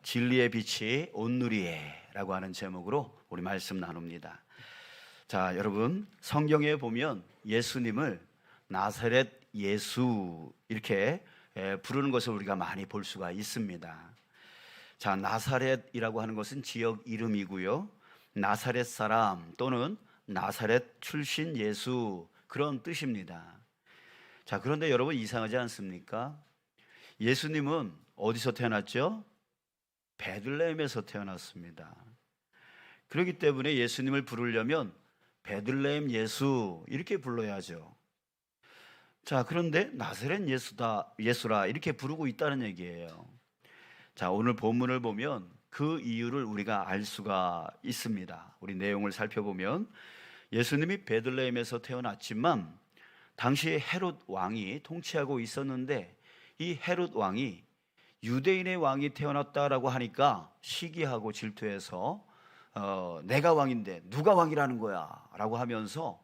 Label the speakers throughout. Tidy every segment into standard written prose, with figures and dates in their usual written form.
Speaker 1: 진리의 빛이 온누리에라고 하는 제목으로 우리 말씀 나눕니다. 자, 여러분, 성경에 보면 예수님을 나사렛 예수 이렇게 부르는 것을 우리가 많이 볼 수가 있습니다. 자, 나사렛이라고 하는 것은 지역 이름이고요. 나사렛 사람 또는 나사렛 출신 예수, 그런 뜻입니다. 자, 그런데 여러분, 이상하지 않습니까? 예수님은 어디서 태어났죠? 베들레헴에서 태어났습니다. 그렇기 때문에 예수님을 부르려면 베들레헴 예수 이렇게 불러야죠. 자, 그런데 나사렛 예수라 이렇게 부르고 있다는 얘기예요. 자, 오늘 본문을 보면 그 이유를 우리가 알 수가 있습니다. 우리 내용을 살펴보면 예수님이 베들레헴에서 태어났지만 당시 헤롯 왕이 통치하고 있었는데, 이 헤롯 왕이 유대인의 왕이 태어났다라고 하니까 시기하고 질투해서 내가 왕인데 누가 왕이라는 거야 라고 하면서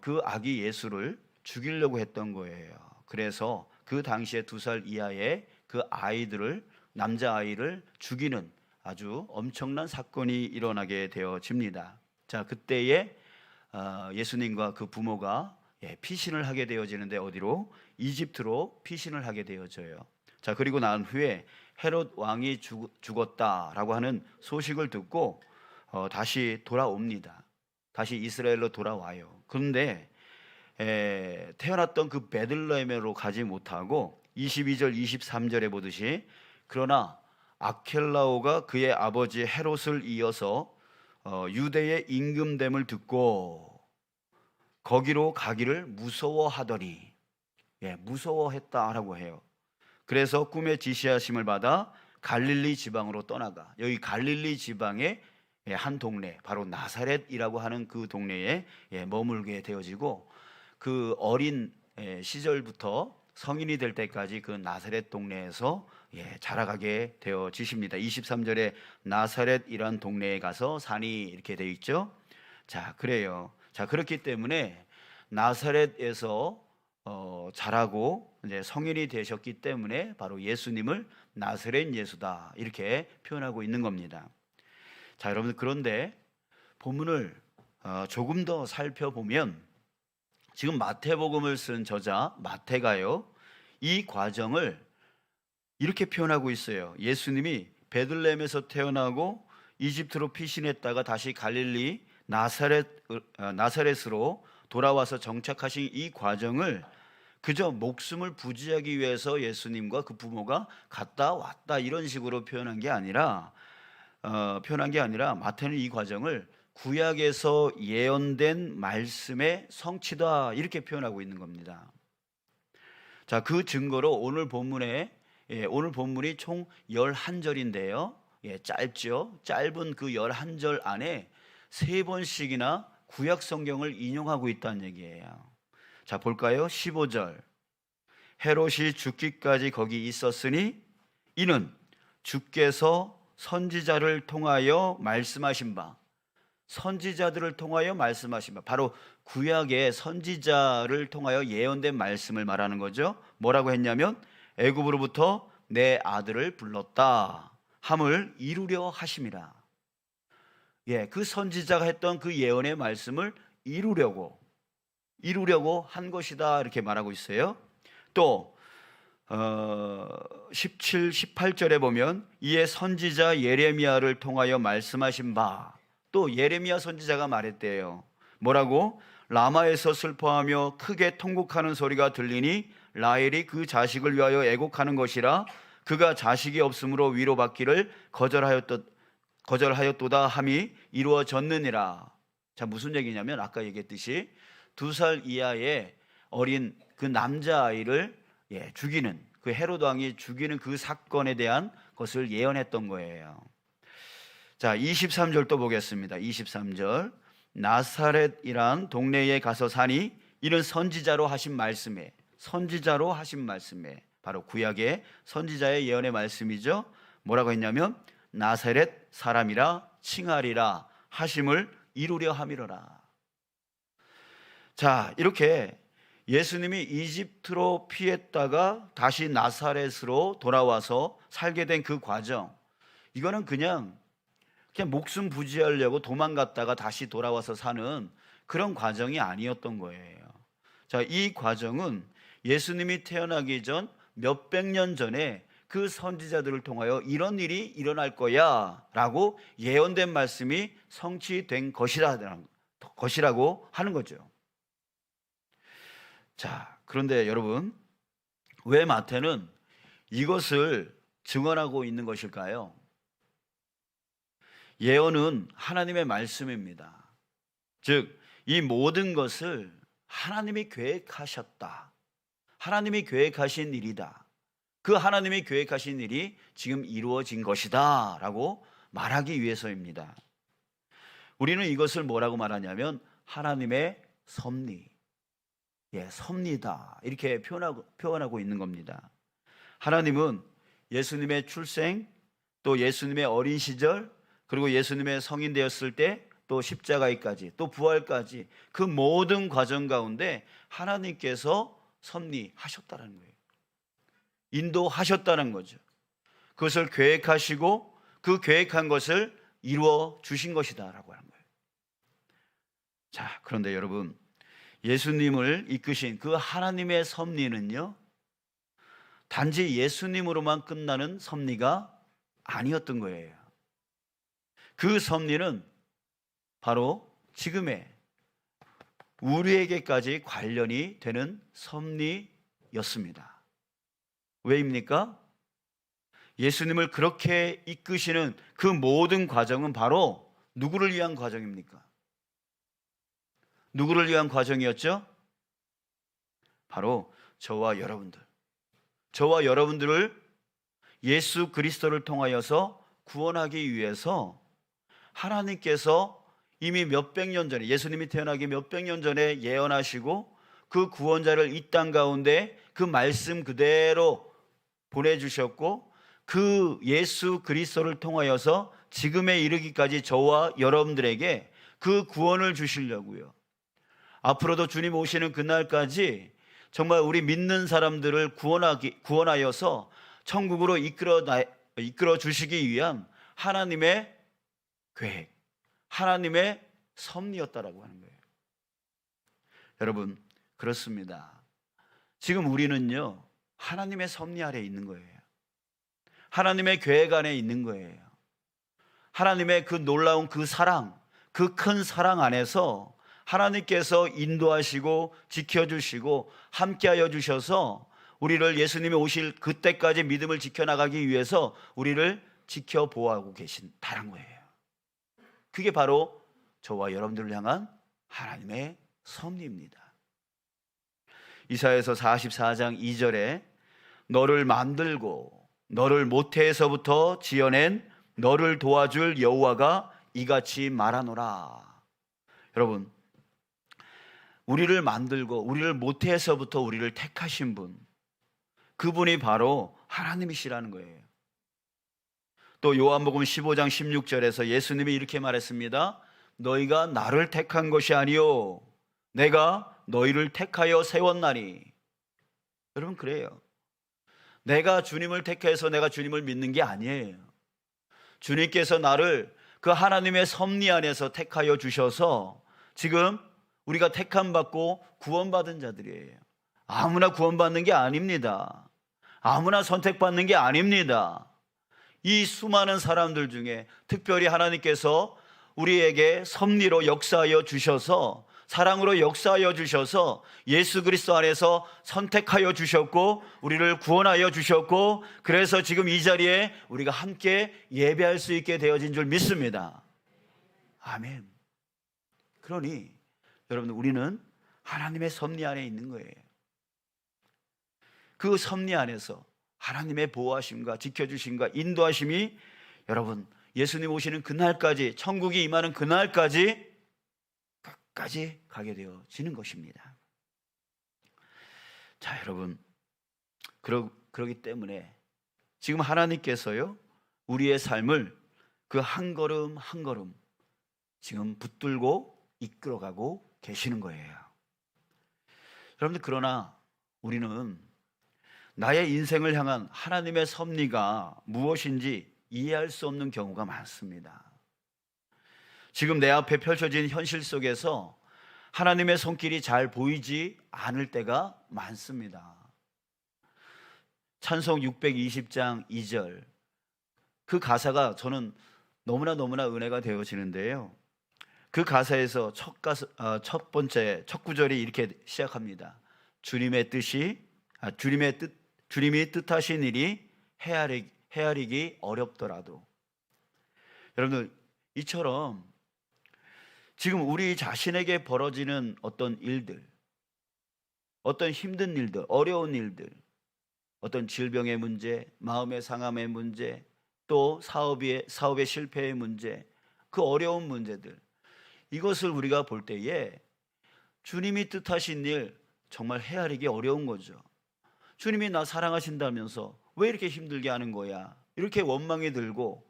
Speaker 1: 그 아기 예수를 죽이려고 했던 거예요. 그래서 그 당시에 2살 이하의 그 아이들을, 남자아이를 죽이는 아주 엄청난 사건이 일어나게 되어집니다. 자, 그때에 예수님과 그 부모가 피신을 하게 되어지는데, 어디로? 이집트로 피신을 하게 되어져요. 자, 그리고 난 후에 헤롯 왕이 죽었다라고 하는 소식을 듣고 다시 돌아옵니다. 다시 이스라엘로 돌아와요. 그런데 태어났던 그 베들레헴으로 가지 못하고 22절 23절에 보듯이, 그러나 아켈라오가 그의 아버지 헤롯을 이어서 유대의 임금됨을 듣고 거기로 가기를 무서워하더니, 무서워했다라고 해요. 그래서 꿈에 지시하심을 받아 갈릴리 지방으로 떠나가, 여기 갈릴리 지방의 한 동네, 바로 나사렛이라고 하는 그 동네에 머물게 되어지고, 그 어린 시절부터 성인이 될 때까지 그 나사렛 동네에서 자라가게 되어지십니다. 23절에 나사렛이란 동네에 가서 사니 이렇게 되어 있죠. 자, 그래요. 자, 그렇기 때문에 나사렛에서 자라고 이제 성인이 되셨기 때문에 바로 예수님을 나사렛 예수다 이렇게 표현하고 있는 겁니다. 자, 여러분, 그런데 본문을 조금 더 살펴보면 지금 마태복음을 쓴 저자 마태가요, 이 과정을 이렇게 표현하고 있어요. 예수님이 베들레헴에서 태어나고 이집트로 피신했다가 다시 갈릴리 나사렛으로 돌아와서 정착하신 이 과정을 그저 목숨을 부지하기 위해서 예수님과 그 부모가 갔다 왔다 이런 식으로 표현한 게 아니라 마태는 이 과정을 구약에서 예언된 말씀의 성취다 이렇게 표현하고 있는 겁니다. 자, 그 증거로 오늘 본문이 총 11절인데요. 짧죠. 짧은 그 11절 안에 3번씩이나 구약 성경을 인용하고 있다는 얘기예요. 자, 볼까요? 15절. 헤롯이 죽기까지 거기 있었으니 이는 주께서 선지자를 통하여 말씀하신 바, 선지자들을 통하여 말씀하신 바, 바로 구약의 선지자를 통하여 예언된 말씀을 말하는 거죠. 뭐라고 했냐면 애굽으로부터 내 아들을 불렀다 함을 이루려 하심이라. 그 선지자가 했던 그 예언의 말씀을 이루려고 한 것이다 이렇게 말하고 있어요. 또 17, 18절에 보면 이에 선지자 예레미야를 통하여 말씀하신 바, 또 예레미야 선지자가 말했대요. 뭐라고? 라마에서 슬퍼하며 크게 통곡하는 소리가 들리니 라헬이 그 자식을 위하여 애곡하는 것이라. 그가 자식이 없으므로 위로받기를 거절하였도다 함이 이루어졌느니라. 자, 무슨 얘기냐면 아까 얘기했듯이 2살 이하의 어린 그 남자아이를 죽이는, 그 헤롯 왕이 죽이는 그 사건에 대한 것을 예언했던 거예요. 자, 23절 또 보겠습니다. 23절. 나사렛이란 동네에 가서 사니 이는 선지자로 하신 말씀에, 바로 구약의 선지자의 예언의 말씀이죠. 뭐라고 했냐면 나사렛 사람이라 칭하리라 하심을 이루려 함이로라. 자, 이렇게 예수님이 이집트로 피했다가 다시 나사렛으로 돌아와서 살게 된 그 과정, 이거는 그냥 목숨 부지하려고 도망갔다가 다시 돌아와서 사는 그런 과정이 아니었던 거예요. 자, 이 과정은 예수님이 태어나기 전 몇백 년 전에 그 선지자들을 통하여 이런 일이 일어날 거야 라고 예언된 말씀이 성취된 것이라고 하는 거죠. 자, 그런데 여러분, 왜 마태는 이것을 증언하고 있는 것일까요? 예언은 하나님의 말씀입니다. 즉, 이 모든 것을 하나님이 계획하셨다. 하나님이 계획하신 일이다. 그 하나님이 계획하신 일이 지금 이루어진 것이다 라고 말하기 위해서입니다. 우리는 이것을 뭐라고 말하냐면 하나님의 섭리, 섭리다 이렇게 표현하고 있는 겁니다. 하나님은 예수님의 출생, 또 예수님의 어린 시절, 그리고 예수님의 성인 되었을 때, 또 십자가에까지, 또 부활까지 그 모든 과정 가운데 하나님께서 섭리하셨다는 거예요. 인도하셨다는 거죠. 그것을 계획하시고 그 계획한 것을 이루어 주신 것이다라고 하는 거예요. 자, 그런데 여러분, 예수님을 이끄신 그 하나님의 섭리는요, 단지 예수님으로만 끝나는 섭리가 아니었던 거예요. 그 섭리는 바로 지금의 우리에게까지 관련이 되는 섭리였습니다. 왜입니까? 예수님을 그렇게 이끄시는 그 모든 과정은 바로 누구를 위한 과정입니까? 누구를 위한 과정이었죠? 바로 저와 여러분들을 예수 그리스도를 통하여서 구원하기 위해서 하나님께서 이미 몇백 년 전에, 예수님이 태어나기 몇백 년 전에 예언하시고 그 구원자를 이 땅 가운데 그 말씀 그대로 보내주셨고, 그 예수 그리스도를 통하여서 지금에 이르기까지 저와 여러분들에게 그 구원을 주시려고요. 앞으로도 주님 오시는 그날까지 정말 우리 믿는 사람들을 구원하여서 천국으로 이끌어 주시기 위한 하나님의 계획, 하나님의 섭리였다라고 하는 거예요. 여러분, 그렇습니다. 지금 우리는요, 하나님의 섭리 아래에 있는 거예요. 하나님의 계획 안에 있는 거예요. 하나님의 그 놀라운 그 사랑, 그 큰 사랑 안에서 하나님께서 인도하시고 지켜주시고 함께하여 주셔서 우리를 예수님이 오실 그때까지 믿음을 지켜나가기 위해서 우리를 지켜보호하고 계신다는 거예요. 그게 바로 저와 여러분들을 향한 하나님의 섭리입니다. 이사야서 44장 2절에 너를 만들고 너를 모태에서부터 지어낸 너를 도와줄 여호와가 이같이 말하노라. 여러분, 우리를 만들고 우리를 모태에서부터 우리를 택하신 분, 그분이 바로 하나님이시라는 거예요. 또 요한복음 15장 16절에서 예수님이 이렇게 말했습니다. 너희가 나를 택한 것이 아니요 내가 너희를 택하여 세웠나니. 여러분, 그래요. 내가 주님을 택해서 내가 주님을 믿는 게 아니에요. 주님께서 나를 그 하나님의 섭리 안에서 택하여 주셔서 지금 우리가 택함 받고 구원받은 자들이에요. 아무나 구원받는 게 아닙니다. 아무나 선택받는 게 아닙니다. 이 수많은 사람들 중에 특별히 하나님께서 우리에게 섭리로 역사하여 주셔서, 사랑으로 역사하여 주셔서 예수 그리스도 안에서 선택하여 주셨고 우리를 구원하여 주셨고, 그래서 지금 이 자리에 우리가 함께 예배할 수 있게 되어진 줄 믿습니다. 아멘. 그러니 여러분, 우리는 하나님의 섭리 안에 있는 거예요. 그 섭리 안에서 하나님의 보호하심과 지켜주심과 인도하심이 여러분 예수님 오시는 그날까지, 천국이 임하는 그날까지 끝까지 가게 되어지는 것입니다. 자, 여러분, 그러기 때문에 지금 하나님께서요, 우리의 삶을 그 한 걸음 한 걸음 지금 붙들고 이끌어가고 계시는 거예요. 여러분들, 그러나 우리는 나의 인생을 향한 하나님의 섭리가 무엇인지 이해할 수 없는 경우가 많습니다. 지금 내 앞에 펼쳐진 현실 속에서 하나님의 손길이 잘 보이지 않을 때가 많습니다. 찬송 620장 2절, 그 가사가 저는 너무나 은혜가 되어지는데요. 그 가사에서 첫 번째 첫 구절이 이렇게 시작합니다. 주님이 뜻하신 일이 헤아리기 어렵더라도. 여러분들, 이처럼 지금 우리 자신에게 벌어지는 어떤 일들, 어떤 힘든 일들, 어려운 일들, 어떤 질병의 문제, 마음의 상함의 문제, 또 사업의 실패의 문제, 그 어려운 문제들, 이것을 우리가 볼 때에 주님이 뜻하신 일 정말 헤아리기 어려운 거죠. 주님이 나 사랑하신다면서 왜 이렇게 힘들게 하는 거야? 이렇게 원망이 들고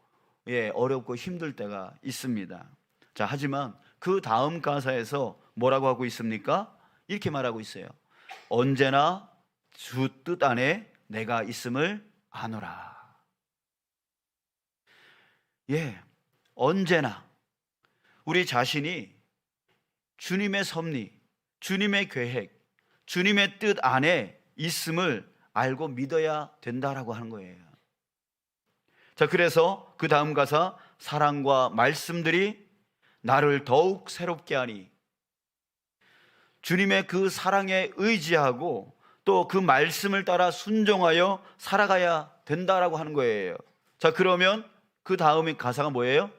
Speaker 1: 어렵고 힘들 때가 있습니다. 자, 하지만 그 다음 가사에서 뭐라고 하고 있습니까? 이렇게 말하고 있어요. 언제나 주 뜻 안에 내가 있음을 아노라. 언제나 우리 자신이 주님의 섭리, 주님의 계획, 주님의 뜻 안에 있음을 알고 믿어야 된다라고 하는 거예요. 자, 그래서 그 다음 가사, 사랑과 말씀들이 나를 더욱 새롭게 하니, 주님의 그 사랑에 의지하고 또 그 말씀을 따라 순종하여 살아가야 된다라고 하는 거예요. 자, 그러면 그 다음의 가사가 뭐예요?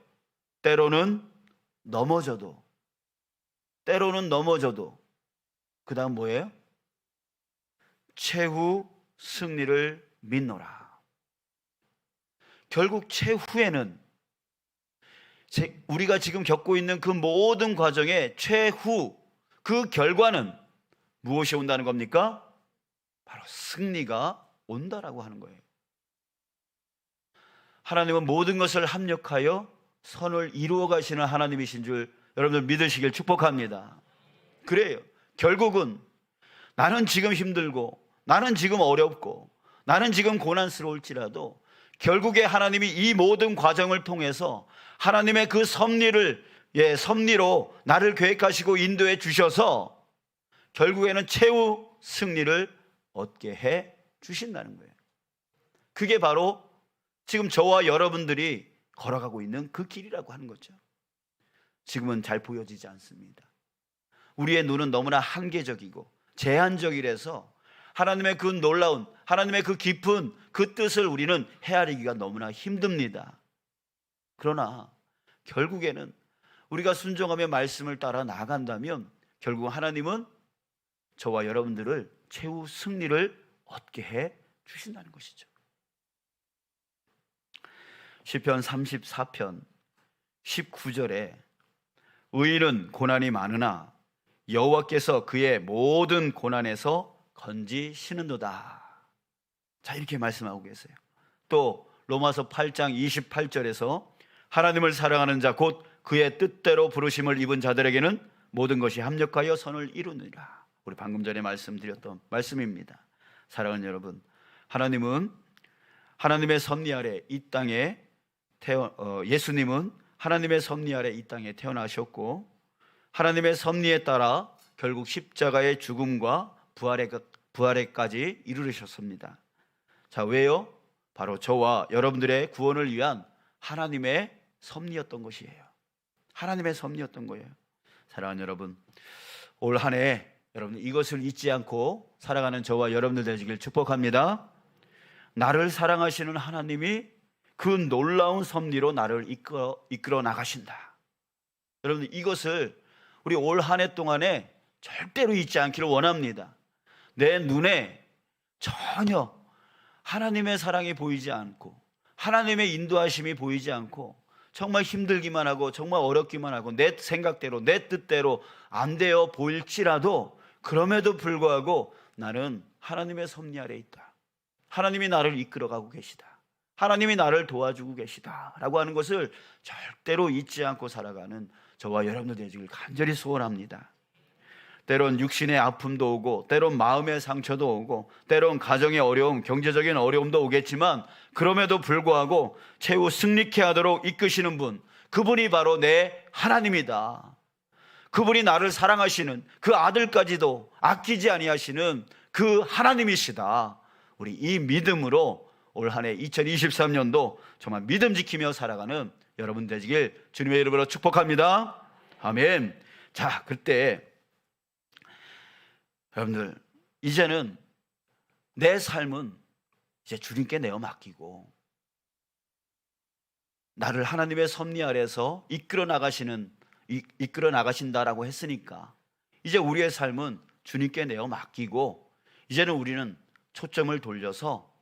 Speaker 1: 때로는 넘어져도 그 다음 뭐예요? 최후 승리를 믿노라. 결국 최후에는 우리가 지금 겪고 있는 그 모든 과정의 최후, 그 결과는 무엇이 온다는 겁니까? 바로 승리가 온다라고 하는 거예요. 하나님은 모든 것을 합력하여 선을 이루어 가시는 하나님이신 줄 여러분들 믿으시길 축복합니다. 그래요. 결국은 나는 지금 힘들고, 나는 지금 어렵고, 나는 지금 고난스러울지라도 결국에 하나님이 이 모든 과정을 통해서 하나님의 그 섭리로 나를 계획하시고 인도해 주셔서 결국에는 최후 승리를 얻게 해 주신다는 거예요. 그게 바로 지금 저와 여러분들이 걸어가고 있는 그 길이라고 하는 거죠. 지금은 잘 보여지지 않습니다. 우리의 눈은 너무나 한계적이고 제한적이라서 하나님의 그 놀라운, 하나님의 그 깊은 그 뜻을 우리는 헤아리기가 너무나 힘듭니다. 그러나 결국에는 우리가 순종하며 말씀을 따라 나아간다면 결국 하나님은 저와 여러분들을 최후 승리를 얻게 해 주신다는 것이죠. 시편 34편 19절에 의인은 고난이 많으나 여호와께서 그의 모든 고난에서 건지시는도다. 자, 이렇게 말씀하고 계세요. 또 로마서 8장 28절에서 하나님을 사랑하는 자 곧 그의 뜻대로 부르심을 입은 자들에게는 모든 것이 합력하여 선을 이루느니라. 우리 방금 전에 말씀드렸던 말씀입니다. 사랑하는 여러분, 하나님은 하나님의 섭리 아래 이 땅에 예수님은 하나님의 섭리 아래 이 땅에 태어나셨고 하나님의 섭리에 따라 결국 십자가의 죽음과 부활에까지 이루셨습니다. 자, 왜요? 바로 저와 여러분들의 구원을 위한 하나님의 섭리였던 것이에요. 하나님의 섭리였던 거예요. 사랑하는 여러분, 올 한 해 여러분 이것을 잊지 않고 살아가는 저와 여러분들 되시길 축복합니다. 나를 사랑하시는 하나님이 그 놀라운 섭리로 나를 이끌어 나가신다. 여러분, 이것을 우리 올 한 해 동안에 절대로 잊지 않기를 원합니다. 내 눈에 전혀 하나님의 사랑이 보이지 않고 하나님의 인도하심이 보이지 않고 정말 힘들기만 하고 정말 어렵기만 하고 내 생각대로 내 뜻대로 안 되어 보일지라도 그럼에도 불구하고 나는 하나님의 섭리 아래 있다. 하나님이 나를 이끌어가고 계시다. 하나님이 나를 도와주고 계시다 라고 하는 것을 절대로 잊지 않고 살아가는 저와 여러분들 되시길 간절히 소원합니다. 때론 육신의 아픔도 오고, 때론 마음의 상처도 오고, 때론 가정의 어려움, 경제적인 어려움도 오겠지만, 그럼에도 불구하고 최후 승리케 하도록 이끄시는 분, 그분이 바로 내 하나님이다. 그분이 나를 사랑하시는 그 아들까지도 아끼지 아니하시는 그 하나님이시다. 우리 이 믿음으로 올 한 해 2023년도 정말 믿음 지키며 살아가는 여러분 되시길 주님의 이름으로 축복합니다. 아멘. 자, 그때 여러분들, 이제는 내 삶은 이제 주님께 내어 맡기고, 나를 하나님의 섭리 아래서 이끌어 나가신다라고 했으니까 이제 우리의 삶은 주님께 내어 맡기고, 이제는 우리는 초점을 돌려서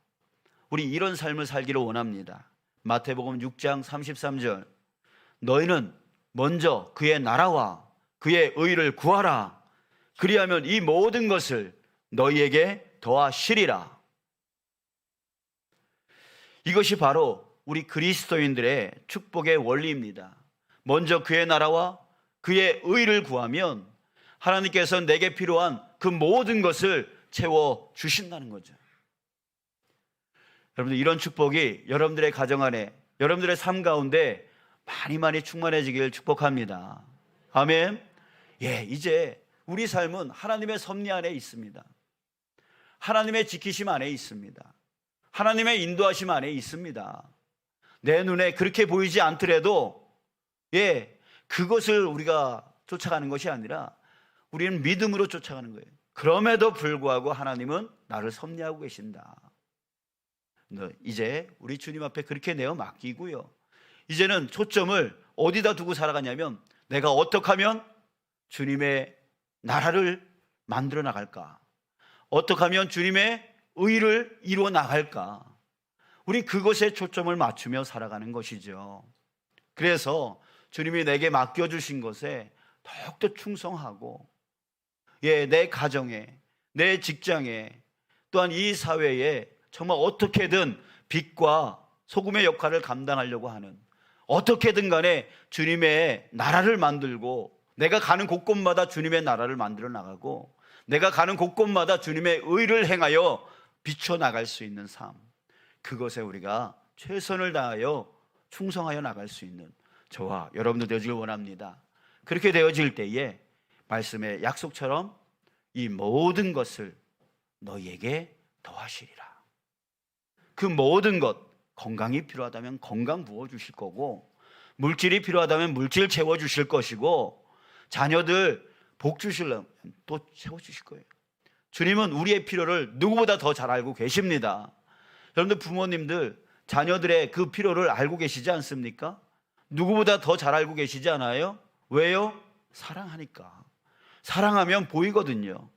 Speaker 1: 우리 이런 삶을 살기를 원합니다. 마태복음 6장 33절, 너희는 먼저 그의 나라와 그의 의를 구하라. 그리하면 이 모든 것을 너희에게 더하시리라. 이것이 바로 우리 그리스도인들의 축복의 원리입니다. 먼저 그의 나라와 그의 의를 구하면 하나님께서 내게 필요한 그 모든 것을 채워 주신다는 거죠. 여러분들, 이런 축복이 여러분들의 가정 안에, 여러분들의 삶 가운데 많이 충만해지길 축복합니다. 아멘. 예, 이제 우리 삶은 하나님의 섭리 안에 있습니다. 하나님의 지키심 안에 있습니다. 하나님의 인도하심 안에 있습니다. 내 눈에 그렇게 보이지 않더라도, 예, 그것을 우리가 쫓아가는 것이 아니라 우리는 믿음으로 쫓아가는 거예요. 그럼에도 불구하고 하나님은 나를 섭리하고 계신다. 이제 우리 주님 앞에 그렇게 내어 맡기고요, 이제는 초점을 어디다 두고 살아가냐면, 내가 어떻게 하면 주님의 나라를 만들어 나갈까, 어떻게 하면 주님의 의를 이루어 나갈까, 우리 그것에 초점을 맞추며 살아가는 것이죠. 그래서 주님이 내게 맡겨주신 것에 더욱더 충성하고, 예, 내 가정에, 내 직장에, 또한 이 사회에 정말 어떻게든 빛과 소금의 역할을 감당하려고 하는, 어떻게든 간에 주님의 나라를 만들고, 내가 가는 곳곳마다 주님의 나라를 만들어 나가고, 내가 가는 곳곳마다 주님의 의를 행하여 비춰나갈 수 있는 삶, 그것에 우리가 최선을 다하여 충성하여 나갈 수 있는 저와 여러분도 되어지길 원합니다. 그렇게 되어질 때에 말씀의 약속처럼 이 모든 것을 너희에게 더하시리라. 그 모든 것, 건강이 필요하다면 건강 부어주실 거고, 물질이 필요하다면 물질 채워주실 것이고, 자녀들 복 주시려면 또 채워주실 거예요. 주님은 우리의 필요를 누구보다 더 잘 알고 계십니다. 여러분들, 부모님들 자녀들의 그 필요를 알고 계시지 않습니까? 누구보다 더 잘 알고 계시지 않아요? 왜요? 사랑하니까. 사랑하면 보이거든요.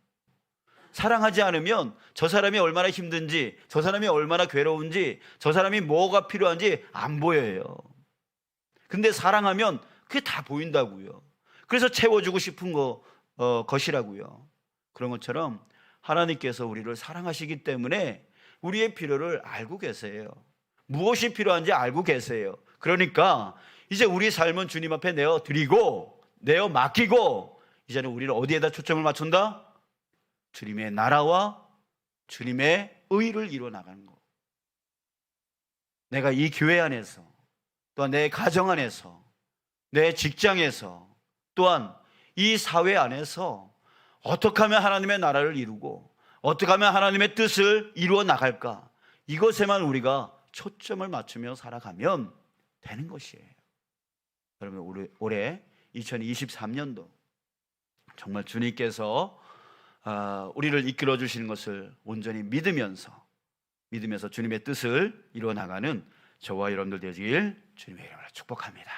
Speaker 1: 사랑하지 않으면 저 사람이 얼마나 힘든지, 저 사람이 얼마나 괴로운지, 저 사람이 뭐가 필요한지 안 보여요. 근데 사랑하면 그게 다 보인다고요. 그래서 채워주고 싶은 것이라고요. 그런 것처럼 하나님께서 우리를 사랑하시기 때문에 우리의 필요를 알고 계세요. 무엇이 필요한지 알고 계세요. 그러니까 이제 우리 삶은 주님 앞에 내어 드리고, 내어 맡기고, 이제는 우리는 어디에다 초점을 맞춘다? 주님의 나라와 주님의 의를 이루어 나가는 것. 내가 이 교회 안에서, 또한 내 가정 안에서, 내 직장에서, 또한 이 사회 안에서 어떻게 하면 하나님의 나라를 이루고, 어떻게 하면 하나님의 뜻을 이루어 나갈까, 이것에만 우리가 초점을 맞추며 살아가면 되는 것이에요. 여러분, 올해 2023년도 정말 주님께서 우리를 이끌어 주시는 것을 온전히 믿으면서 주님의 뜻을 이루어 나가는 저와 여러분들 되시길 주님의 이름으로 축복합니다.